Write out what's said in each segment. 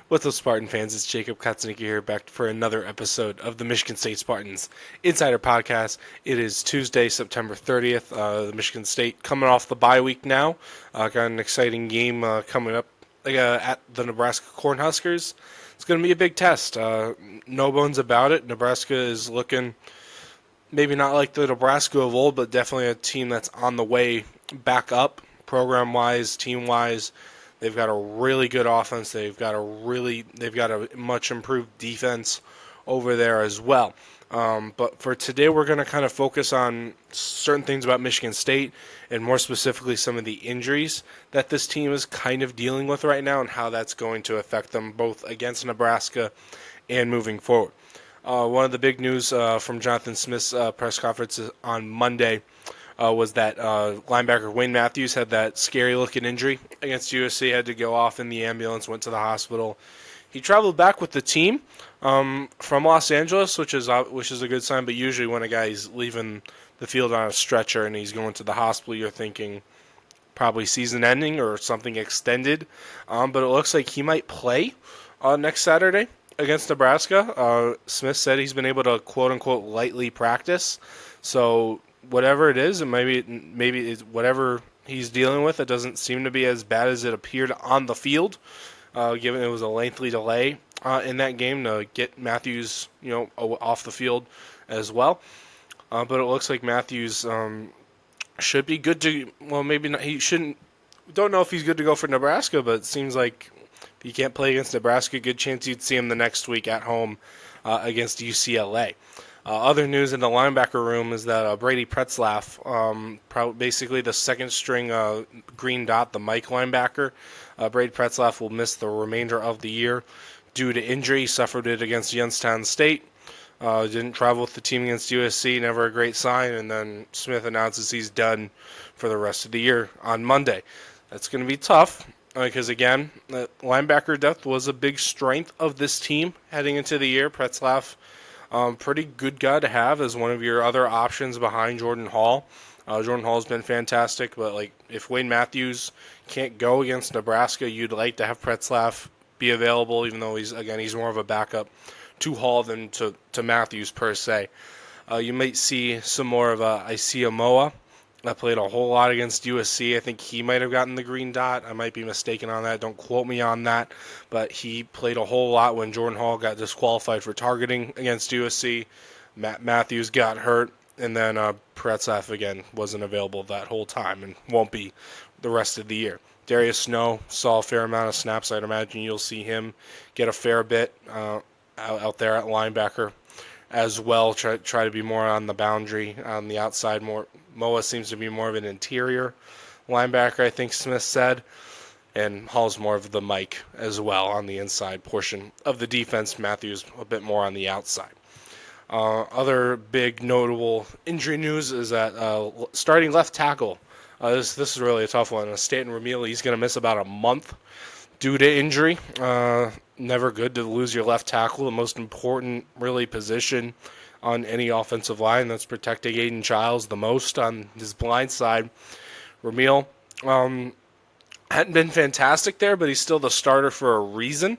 What's up, Spartan fans? It's Jacob Katzenike here, back for another episode of the Michigan State Spartans Insider Podcast. It is Tuesday, September 30th. The Michigan State coming off the bye week now. Got an exciting game coming up at the Nebraska Cornhuskers. It's going to be a big test. No bones about it. Nebraska is looking maybe not like the Nebraska of old, but definitely a team that's on the way back up, program-wise, team-wise. They've got a really good offense. They've got a much improved defense over there as well. But for today, we're going to kind of focus on certain things about Michigan State, and more specifically, some of the injuries that this team is kind of dealing with right now, and how that's going to affect them both against Nebraska and moving forward. One of the big news from Jonathan Smith's press conference on Monday was that linebacker Wayne Matthews had that scary-looking injury against USC, had to go off in the ambulance, went to the hospital. He traveled back with the team from Los Angeles, which is a good sign, but usually when a guy's leaving the field on a stretcher and he's going to the hospital, you're thinking probably season-ending or something extended. But it looks like he might play next Saturday against Nebraska. Smith said he's been able to quote-unquote lightly practice, so whatever it is, and maybe it's whatever he's dealing with, it doesn't seem to be as bad as it appeared on the field, given it was a lengthy delay in that game to get Matthews, off the field as well. But it looks like Matthews should be good to. Well, maybe not. He shouldn't. Don't know if he's good to go for Nebraska, but it seems like if he can't play against Nebraska, good chance you'd see him the next week at home against UCLA. Other news in the linebacker room is that Brady Pretzlaff, basically the second string green dot, the Mike linebacker, Brady Pretzlaff will miss the remainder of the year due to injury. He suffered it against Youngstown State. Didn't travel with the team against USC, never a great sign, and then Smith announces he's done for the rest of the year on Monday. That's going to be tough because, again, linebacker depth was a big strength of this team heading into the year. Pretzlaff, pretty good guy to have as one of your other options behind Jordan Hall. Jordan Hall's been fantastic, but if Wayne Matthews can't go against Nebraska, you'd like to have Pretzlaff be available, even though he's more of a backup to Hall than to Matthews per se. You might see some more of Isaiah Moa. I played a whole lot against USC. I think he might have gotten the green dot. I might be mistaken on that. Don't quote me on that. But he played a whole lot when Jordan Hall got disqualified for targeting against USC. Matthews got hurt. And then Pretzlaff, again, wasn't available that whole time and won't be the rest of the year. Darius Snow saw a fair amount of snaps. I'd imagine you'll see him get a fair bit out there at linebacker as well. Try to be more on the boundary, on the outside more. Moa seems to be more of an interior linebacker, I think Smith said. And Hall's more of the Mike as well on the inside portion of the defense. Matthews a bit more on the outside. Other big notable injury news is that starting left tackle. This is really a tough one. Stanton Ramil, he's going to miss about a month due to injury. Never good to lose your left tackle, the most important really position on any offensive line. That's protecting Aiden Childs the most on his blind side. Ramil hadn't been fantastic there, but he's still the starter for a reason.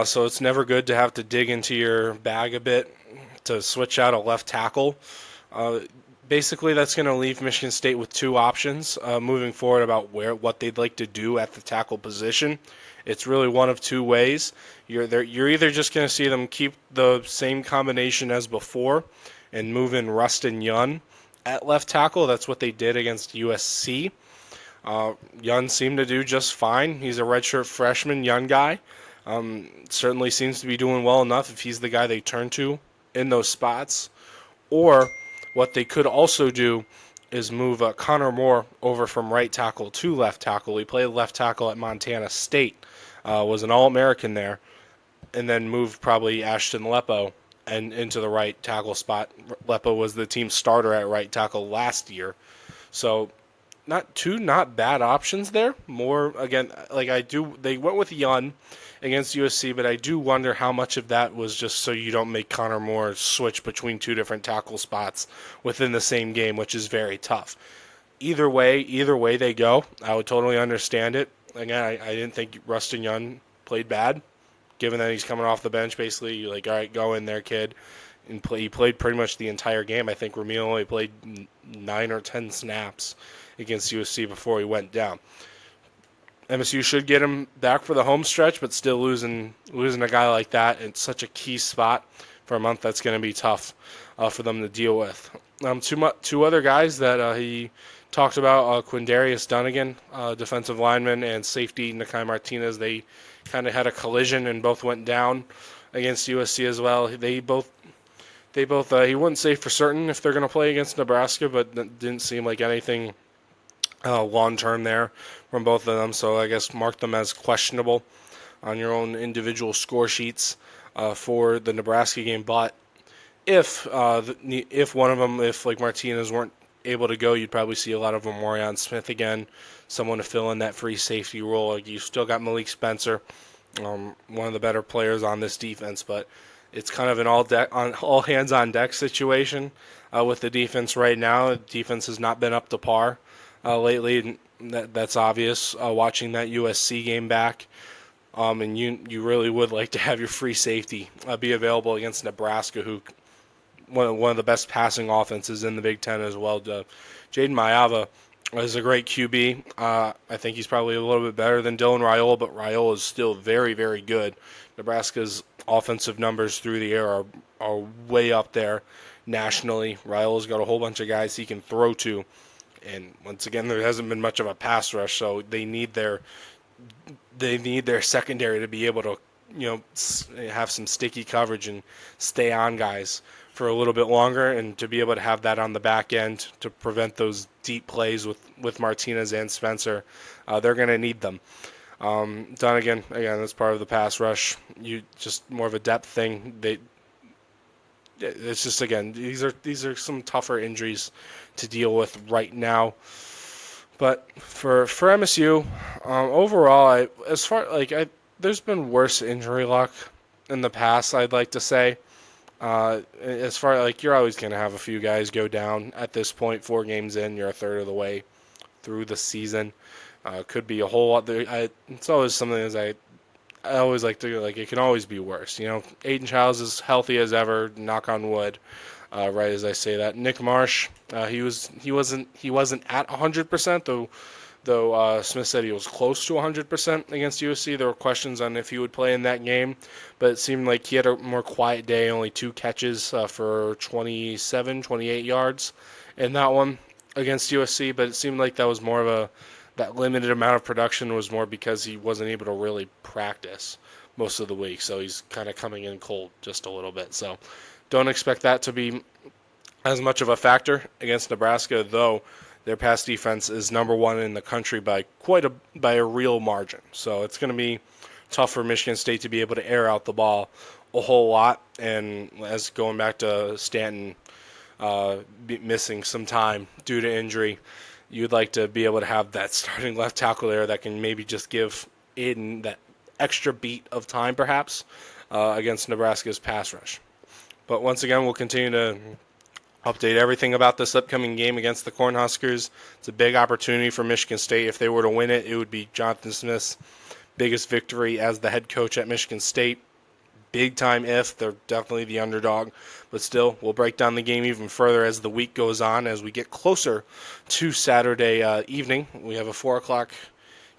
So it's never good to have to dig into your bag a bit to switch out a left tackle. Basically, that's going to leave Michigan State with two options moving forward about what they'd like to do at the tackle position. It's really one of two ways. You're either just going to see them keep the same combination as before and move in Rustin Yun at left tackle. That's what they did against USC. Yun seemed to do just fine. He's a redshirt freshman, young guy. Certainly seems to be doing well enough if he's the guy they turn to in those spots. Or what they could also do is move Connor Moore over from right tackle to left tackle. He played left tackle at Montana State, was an All-American there, and then moved probably Ashton Lepo and into the right tackle spot. Lepo was the team starter at right tackle last year. So not bad options there. More, again, they went with Yun against USC, but I do wonder how much of that was just so you don't make Connor Moore switch between two different tackle spots within the same game, which is very tough. Either way they go, I would totally understand it. Again, I didn't think Rustin Young played bad given that he's coming off the bench, basically, you're like, all right, go in there, kid. And he played pretty much the entire game. I think Ramil only played 9 or 10 snaps against USC before he went down. MSU should get him back for the home stretch, but still losing a guy like that in such a key spot for a month, that's going to be tough for them to deal with. Two other guys that he talked about, Quindarius Dunnigan, defensive lineman, and safety Nakai Martinez. They kind of had a collision and both went down against USC as well. They both he wouldn't say for certain if they're going to play against Nebraska, but it didn't seem like anything long term there from both of them. So I guess mark them as questionable on your own individual score sheets for the Nebraska game. But if one of them, if like Martinez weren't able to go, you'd probably see a lot of Omarion Smith again, someone to fill in that free safety role. Like, you still got Malik Spencer, one of the better players on this defense, but it's kind of an all hands on deck situation with the defense right now. The defense has not been up to par lately. That's obvious watching that USC game back. And you really would like to have your free safety be available against Nebraska, who one of the best passing offenses in the Big Ten as well. Jaden Mayava is a great QB. I think he's probably a little bit better than Dylan Raiola, but Raiola is still very, very good. Nebraska's offensive numbers through the air are way up there nationally. Raiola's got a whole bunch of guys he can throw to. And once again, there hasn't been much of a pass rush, so they need their secondary to be able to, have some sticky coverage and stay on guys for a little bit longer, and to be able to have that on the back end to prevent those deep plays with Martinez and Spencer. They're going to need them. Dunnigan, again, that's part of the pass rush. You just more of a depth thing. It's just, again, these are some tougher injuries to deal with right now. But for MSU, overall, there's been worse injury luck in the past, I'd like to say. As far like, you're always going to have a few guys go down at this point. 4 games in, you're a third of the way through the season. Could be a whole lot. It's always something as I always like to, like, it can always be worse. Aiden Childs is healthy as ever, knock on wood. Right as I say that, Nick Marsh, he wasn't at 100%, though Smith said he was close to 100% against USC. There were questions on if he would play in that game, but it seemed like he had a more quiet day, only 2 catches for 28 yards in that one against USC, but it seemed like that was more of that limited amount of production was more because he wasn't able to really practice most of the week, so he's kind of coming in cold just a little bit. So don't expect that to be as much of a factor against Nebraska, though their pass defense is number 1 in the country by a real margin. So it's going to be tough for Michigan State to be able to air out the ball a whole lot. And as going back to Stanton missing some time due to injury, you'd like to be able to have that starting left tackle there that can maybe just give Aiden that extra beat of time, perhaps, against Nebraska's pass rush. But once again, we'll continue to update everything about this upcoming game against the Cornhuskers. It's a big opportunity for Michigan State. If they were to win it, it would be Jonathan Smith's biggest victory as the head coach at Michigan State. Big time if. They're definitely the underdog. But still, we'll break down the game even further as the week goes on, as we get closer to Saturday evening. We have a 4 o'clock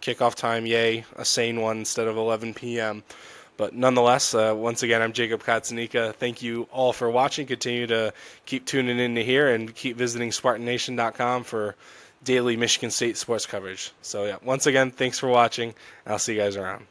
kickoff time. Yay, a sane one instead of 11 p.m. But nonetheless, once again, I'm Jacob Katzanika. Thank you all for watching. Continue to keep tuning in to here and keep visiting SpartanNation.com for daily Michigan State sports coverage. So, yeah, once again, thanks for watching, and I'll see you guys around.